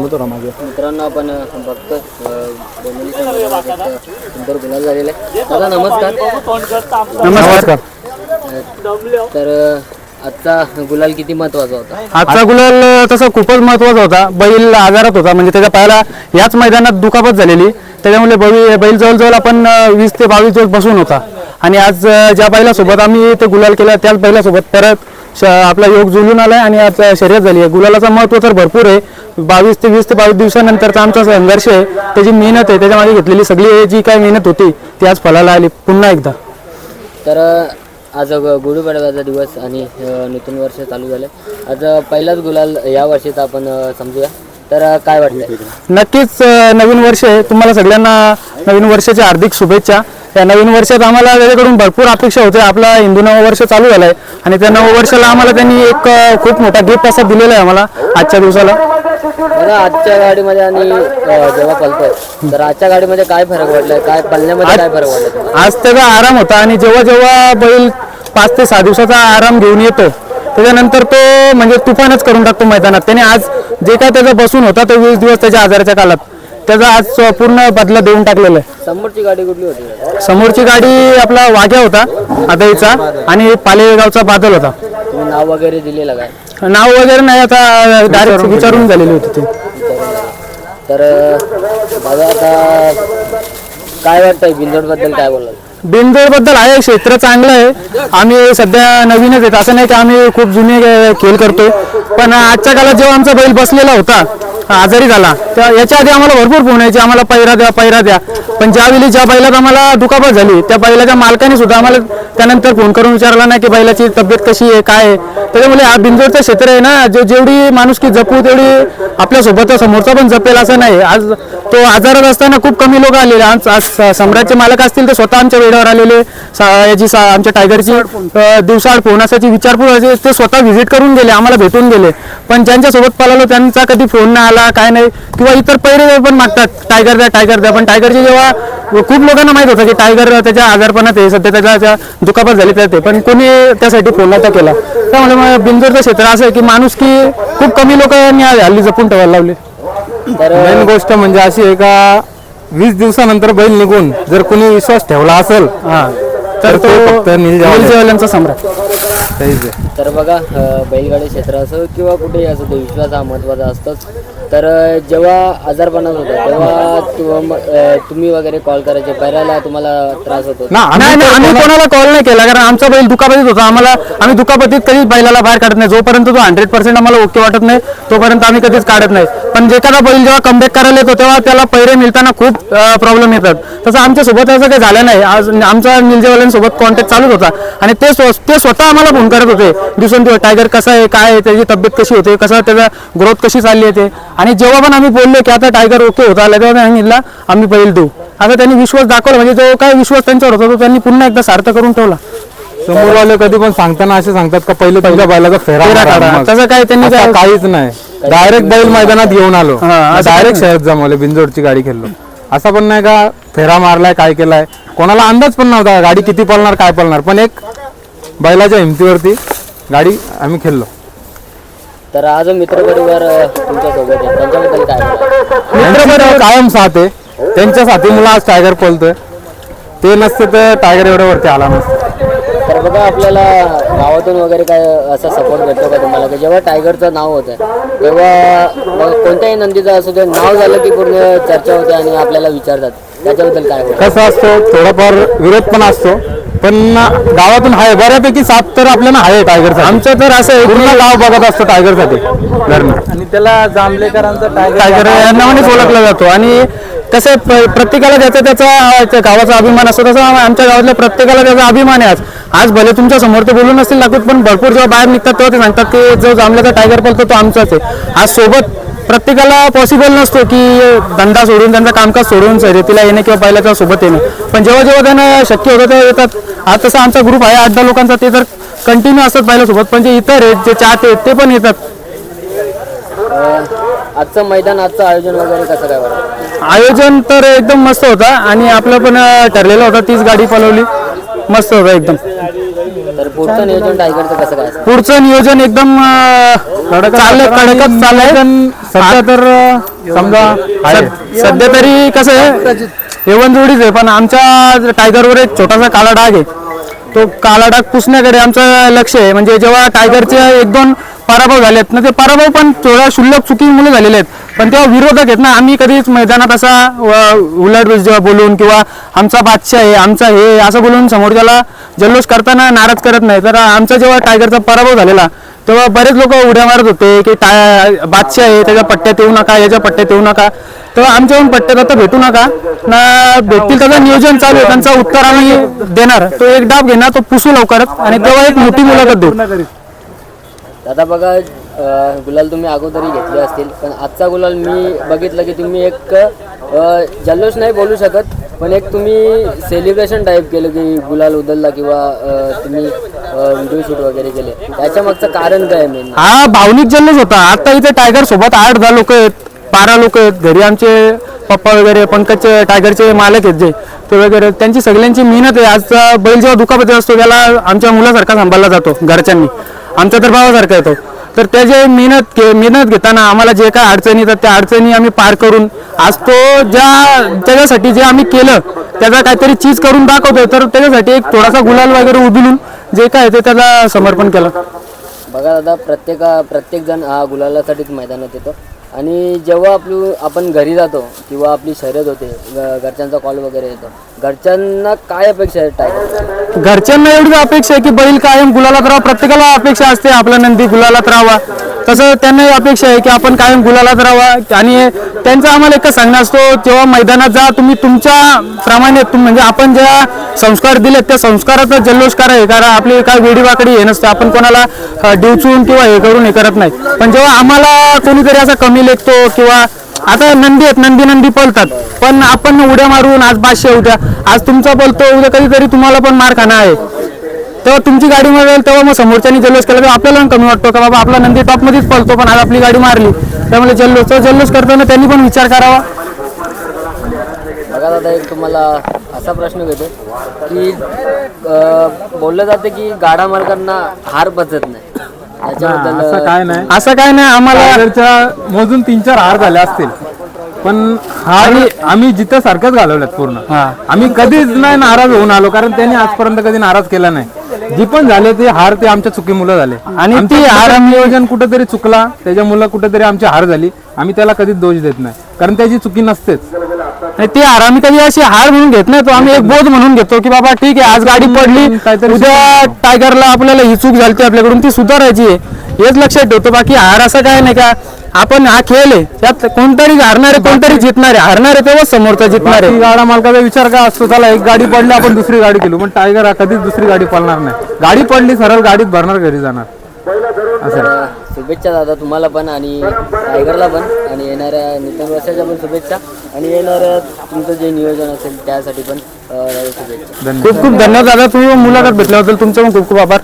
मित्रांनो आपण बघतो सुंदर गुलाल झालेला आहे. दादा नमस्कार. नमस्कार. तर आजचा गुलाल किती महत्वाचा होता? आजचा गुलाल तसा खूपच महत्वाचा होता. बैल आजारात होता, म्हणजे त्याच्या पायाला याच मैदानात दुखापत झालेली, त्याच्यामुळे बैल जवळजवळ आपण 20 ते 22 दिवस बसून होता. आणि आज ज्या बैलासोबत आम्ही ते गुलाल केला त्याच बैलासोबत परत आपला योग जुळून आलाय आणि आज शर्यत झाली आहे. गुलालाचं महत्त्व तर भरपूर आहे. 20 ते 22 दिवसानंतरचा आमचा संघर्ष आहे, त्याची मेहनत आहे, त्याच्यामागे घेतलेली सगळी जी काही मेहनत होती ती आज फळाला आली पुन्हा एकदा. तर आज गुढीपाडव्याचा दिवस आणि नूतन वर्ष चालू झालं. आज पहिलाच गुलाल या वर्षीचा आपण समजूया. तर काय वाटतं? नक्कीच नवीन वर्ष आहे. तुम्हाला सगळ्यांना नवीन वर्षाच्या हार्दिक शुभेच्छा. या नवीन वर्षात आम्हाला त्याच्याकडून भरपूर अपेक्षा होते. आपला हिंदू नववर्ष चालू झालं आहे आणि त्या नववर्षाला आम्हाला त्यांनी एक खूप मोठा गिफ्ट असा दिलेला आहे आम्हाला आजच्या दिवसाला. बघा आजच्या गाडीमध्ये आणि जेव्हा पळतोय तर आजच्या गाडीमध्ये काय फरक वाटलाय, काय पळण्यामध्ये काय फरक वाटला? आज त्याचा आराम होता आणि जेव्हा जेव्हा बैल 5 ते 6 दिवसाचा आराम घेऊन येतो त्याच्यानंतर तो म्हणजे तुफानच करून टाकतो मैदानात. त्याने आज जे काय त्याचा बसून होता तो 20 दिवस त्याच्या आजाराच्या काळात त्याचा आज पूर्ण बदला देऊन टाकलेला आहे. समोरची गाडी कुठली होती? समोरची गाडी आपला वाघ्या होता आदईचा आणि पालेगावचा बादल होता. तुम्ही नाव वगैरे दिलेलं काय? नाव वगैरे नाही, आता डायरेक्ट विचारून झालेली होती ते. तर दादा आता काय वाटतंय बिंदोडबद्दल काय बोलाल? बिनजोडबद्दल आहे, क्षेत्र चांगलं आहे. आम्ही सध्या नवीनच आहेत, असं नाही की आम्ही खूप जुने खेळ करतोय. पण आजच्या काळात जेव्हा आमचा बैल बसलेला होता आजारी झाला तर याच्या आधी आम्हाला भरपूर फोन यायचे, आम्हाला पैरा द्या. पण ज्यावेळी ज्या बैलात आम्हाला दुखापत झाली त्या बैलाच्या मालकाने सुद्धा आम्हाला त्यानंतर फोन करून विचारला नाही की बैलाची तब्येत कशी आहे काय आहे. त्याच्यामुळे हा बिनजोडचं क्षेत्र आहे ना, जेवढी माणुसकी जपू तेवढी आपल्यासोबत समोरचा पण जपेल असं नाही. आज तो आजारात असताना खूप कमी लोक आलेले. आज सम्राटचे मालक असतील तर स्वतः आमच्या वेळेवर आलेले, याची आमच्या टायगरची दिवसाआड फोन असायची विचारपूस ते स्वतः व्हिजिट करून गेले, आम्हाला भेटून गेले. पण ज्यांच्यासोबत पळालो त्यांचा कधी फोन नाही आला काय नाही. किंवा इतर पैरे पण मागतात टायगर द्या, पण टायगरची जेव्हा खूप लोकांना माहित होतं की टायगर त्याच्या आजारपणात आहे, सध्या त्याच्या दुखापत झाली तर ते पण कोणी त्यासाठी फोन नव्हता केला. त्यामुळे बिनजोडचं क्षेत्र असं आहे की माणुसकी खूप कमी लोकांनी हल्ली जपून ठेवायला लावली. मेन गोष्ट म्हणजे अशी आहे का 20 दिवसानंतर बैल निघून जर कोणी विश्वास ठेवला असेल तर तो फक्त नीलजेवाल्यांचा सम्राट. तर बघा बैलगाडी क्षेत्र असो किंवा कुठेही असो तो विश्वास हा महत्त्वाचा असतोच. तर जेव्हा आजारपणात होता तेव्हा तुम्ही वगैरे कॉल करायचे, पैराला तुम्हाला त्रास होतो? आम्ही कोणाला कॉल नाही केला, कारण आमचा बैल दुखापतीत होता. आम्ही दुखापतीत कधीच बैलाला बाहेर काढत नाही. जोपर्यंत तो 100% आम्हाला ओके वाटत नाही तोपर्यंत आम्ही कधीच काढत नाही. पण एखादा बैल जेव्हा कमबॅक करायला येतो तेव्हा त्याला पैरे मिळताना खूप प्रॉब्लेम येतात. तसं आमच्यासोबत असं काही झालं नाही. आज आमचा नीलजेवाल्यांसोबत कॉन्टॅक्ट चालूच होता आणि ते स्वतः आम्हाला फोन करत होते दिवसेंदिवस, टायगर कसा आहे, काय आहे, त्याची तब्येत कशी होते, कसं त्याचा ग्रोथ कशी चालली आहे ते. आणि जेव्हा पण आम्ही बोललो की आता टायगर ओके होता आला तेव्हा सांगितलं आम्ही बैल देऊ. आता त्यांनी विश्वास दाखवला, म्हणजे जो काय विश्वास त्यांच्यावर होता तो त्यांनी पुन्हा एकदा सार्थ करून ठेवला. समोरवाले कधी पण सांगताना असे सांगतात का पहिल्या बैलाचा फेरा काढा, तसं काय त्यांनी काहीच नाही. डायरेक्ट बैल मैदानात घेऊन आलो, डायरेक्ट शहरात जमवले, बिनजोडची गाडी खेळलो. असा पण नाही का फेरा मारलाय काय केलाय, कोणाला अंदाज पण नव्हता गाडी किती पळणार काय पळणार. पण एक बैलाच्या हिमतीवरती गाडी आम्ही खेळलो. तर आज मित्रपरिवार तुमच्या सोबत आहे, त्यांच्याबद्दल काय? मित्रपरिवार कायम साथ आहे, त्यांच्या साथीमुळे आज टायगर पळतोय. ते नसते तर टायगर एवढ्या वरती आला नसतं. तर बघा आपल्याला गावातून वगैरे काय असा सपोर्ट भेटतो का तुम्हाला, की जेव्हा टायगरचं नाव होतं तेव्हा कोणत्याही नंदीचं असू दे नाव झालं की पूर्ण चर्चा होते आणि आपल्याला विचारतात, त्याच्याबद्दल काय? कसं असतो थोडाफार विरोध पण असतो, पण गावातून आहे बऱ्यापैकी साथ तर आपल्याला आहे टायगरचा. आमचं तर असं पूर्ण गाव बघत असतो टायगरसाठी आणि त्याला जांभलेकरांचा टायगर या नावानेच ओळखला जातो. आणि कसं प्रत्येकाला त्याचा गावाचा अभिमान असतो, तसं आमच्या गावातल्या प्रत्येकाला त्याचा अभिमान आहे. आज भले तुमच्या समोर ते बोलून नसतील दाखवत, पण भरपूर जेव्हा बाहेर निघतात तेव्हा ते सांगतात की जो जांभल्याचा टायगर पळतो तो आमचाच आहे. आज सोबत प्रत्येकाला पॉसिबल नसतो की धंदा सोडून त्यांचं कामकाज सोडून शर्यतीला येणे किंवा बैलाच्या सोबत येणं, पण जेव्हा जेव्हा त्यांना शक्य होतं तेव्हा येतात. आज तसा आमचा ग्रुप आहे 8-10 लोकांचा, ते तर कंटिन्यू असतात बैलासोबत, पण जे इतर आहेत जे चाहते आहेत ते पण येतात. आजचं मैदान आजचं आयोजन वगैरे कसं काय वाटतं? आयोजन तर एकदम मस्त होता आणि आपलं पण ठरलेलं होतं, तीच गाडी पळवली, मस्त होता एकदम. तर पुढचं नियोजन टायगरचं कसं काय असतं? पुढचं नियोजन एकदम चाललंय, कडकच चाललंय. सध्या तर समजा आहे. सध्या तरी कसं आहे, एवन जोडीच आहे, पण आमच्या टायगरवर एक छोटासा काळा डाग आहे. तो काळा डाग पुसण्याकडे आमचं लक्ष आहे. म्हणजे जेव्हा टायगरचे 1-2 पराभव झालेत ना, ते पराभव पण थोड्या क्षुल्लक चुकीमुळे झालेले आहेत. पण तेव्हा विरोधक आहेत ना, आम्ही कधीच मैदानात असा उलट जेव्हा बोलून किंवा आमचा बादशाह आहे, आमचा हे असं बोलून समोरच्याला जल्लोष करताना नाराज करत नाही. तर आमचा जेव्हा टायगरचा पराभव झालेला तेव्हा बरेच लोक उड्या मारत होते की बादशाह आहे, त्याच्या पट्ट्यात येऊ नका, याच्या पट्ट्यात येऊ नका. तेव्हा आमच्याहून पट्ट्यात आता भेटू नका ना, भेटतील त्याचं नियोजन चालू आहे, त्यांचा उत्तर आम्ही देणार. तो एक डाब घेणार, तो पुसू लवकरच, आणि तेव्हा एक मोठी मुलाखत देऊ. दादा बघा, गुलाल तुम्ही अगोदरही घेतले असतील, पण आजचा गुलाल मी बघितलं की तुम्ही एक जल्लोष नाही बोलू शकत, पण एक तुम्ही सेलिब्रेशन टाईप केलं की गुलाल उधळला किंवा तुम्ही व्हिडिओ शूट वगैरे केले. त्याच्या मागचं कारण काय मेन? हा भावनिक जल्लोष होता. आता इथे टायगर सोबत 8-10 लोक आहेत, 12 लोक आहेत. घरी आमचे पप्पा वगैरे, पंकज टायगरचे मालक आहेत जे, ते वगैरे, त्यांची सगळ्यांची मेहनत आहे. आजचा बैल जेव्हा दुखापत असतो त्याला आमच्या मुलासारखा सांभाळला जातो घरच्यांनी, आमचा तर भावासारखा येतो. तर त्याचे मेहनत घेताना आम्हाला जे काय अडचणी येतात त्या अडचणी आम्ही पार करून आज तो त्याच्यासाठी जे आम्ही केलं त्याचा काहीतरी चीज करून दाखवतोय. तर त्याच्यासाठी एक थोडासा गुलाल वगैरे उधळून जे काय ते त्याला समर्पण केलं. बघा दादा, प्रत्येक जण हा गुलालासाठीच मैदानात येतो, आणि जेव्हा आपण घरी जातो किंवा आपली शर्यत होते, घरच्यांचा कॉल वगैरे येतो, घरच्यांना काय अपेक्षा आहे टायगर? घरच्यांना एवढी अपेक्षा आहे की बैल कायम गुलालात राहावा. प्रत्येकाला अपेक्षा असते आपला नंदी गुलालात राहावा, तसं त्यांनाही अपेक्षा आहे की आपण कायम गुलालात राहावा. आणि त्यांचं आम्हाला एकच सांगणं असतो, जेव्हा मैदानात जा तुम्ही तुमच्या प्रमाणे, म्हणजे आपण ज्या संस्कार दिलेत त्या संस्काराचा जल्लोष करा. कारण आपली काय वेडीवाकडी हे नसते, आपण कोणाला डिवचून किंवा हे करून हे करत नाही. पण जेव्हा आम्हाला कोणीतरी असा कमी लेखतो किंवा आता नंदी आहेत, नंदी पळतात, पण आपण उड्या मारून आज 500 उद्या, आज तुमचा पळतो, उद्या कधीतरी तुम्हाला पण मार खाणं आहे. तेव्हा तुमची गाडी मारेल तेव्हा मग समोरच्यानी जल्लोष केला तेव्हा आपल्याला पण कमी वाटतो का बाबा आपला नंदी टॉपमध्येच पळतो पण आज आपली गाडी मारली. त्यामुळे जल्लोष करताना त्यांनी पण विचार करावा. बघा दादा, एक तुम्हाला असा प्रश्न घेतो की बोललं जातं की गाडा मालकांना हार पचत नाही, असं काय नाही. आम्हाला मोजून 3-4 हार झाले असतील, पण हार आम्ही जिथं सारखंच घालवल्यात पूर्ण. आम्ही कधीच नाही नाराज होऊन आलो, कारण त्यांनी आजपर्यंत कधी नाराज केला नाही. जी पण झाले ते हार ते आमच्या चुकीमुळे झाले, आणि ती हार नियोजन कुठेतरी चुकला त्याच्यामुळे कुठेतरी आमची हार झाली. आम्ही त्याला कधीच दोष देत नाही, कारण त्याची चुकी नसतेच. ती हार आम्ही कधी अशी हार म्हणून घेत नाही, तो आम्ही एक बोध म्हणून घेतो की बाबा ठीक आहे आज गाडी पडली, उद्या टायगरला आपल्याला ही चूक झाली आपल्याकडून ती सुधारायची आहे हेच लक्षात ठेवतो. बाकी हार असं काय नाही का, आपण हा खेळ आहे त्यात कोणतरी हारणारे कोणतरी जिंकणारे, हारणारे तेव्हा समोरचा जिंकणारे. गाडा मालकाचा विचार काय असतो, त्याला एक गाडी पडली आपण दुसरी गाडी केली, पण टायगर हा कधीच दुसरी गाडी पळणार नाही. गाडी पडली सरळ गाडीत भरणार, घरी जाणार. असं शुभेच्छा दादा तुम्हाला पण आणि टायगरला पण, आणि येणाऱ्या नूतन वर्षाच्या पण शुभेच्छा, आणि येणाऱ्या तुमचं जे नियोजन असेल त्यासाठी पण शुभेच्छा. खूप खूप धन्यवाद दादा, तुम्ही मुलाखत भेटल्याबद्दल तुमचं पण खूप खूप आभार.